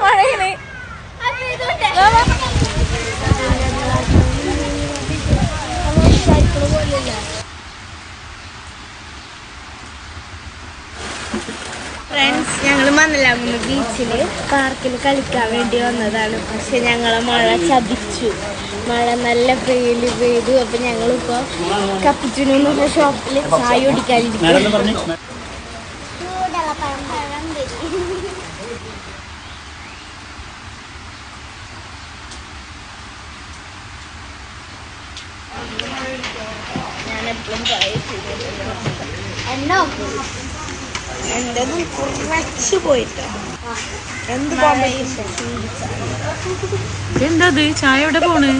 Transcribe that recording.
മഴയാണ്. ഫ്രണ്ട്സ്, ഞങ്ങൾ മണലാകുന്ന ബീച്ചിൽ പാർക്കിൽ കളിക്കാൻ വേണ്ടി വന്നതാണ്. പക്ഷെ ഞങ്ങളെ മഴ ചതിച്ചു. മഴ നല്ല പെയ്തു. അപ്പം ഞങ്ങളിപ്പോൾ കപ്പിച്ചിനൊന്നുള്ള ഷോപ്പിൽ ചായ കുടിക്കാനിരിക്കും. ഞാനെപ്പോഴും ചായ എൻ്റെ കുറച്ച് പോയിട്ടോ. എന്ത് എന്തത് ചായ എവിടെ പോണ്?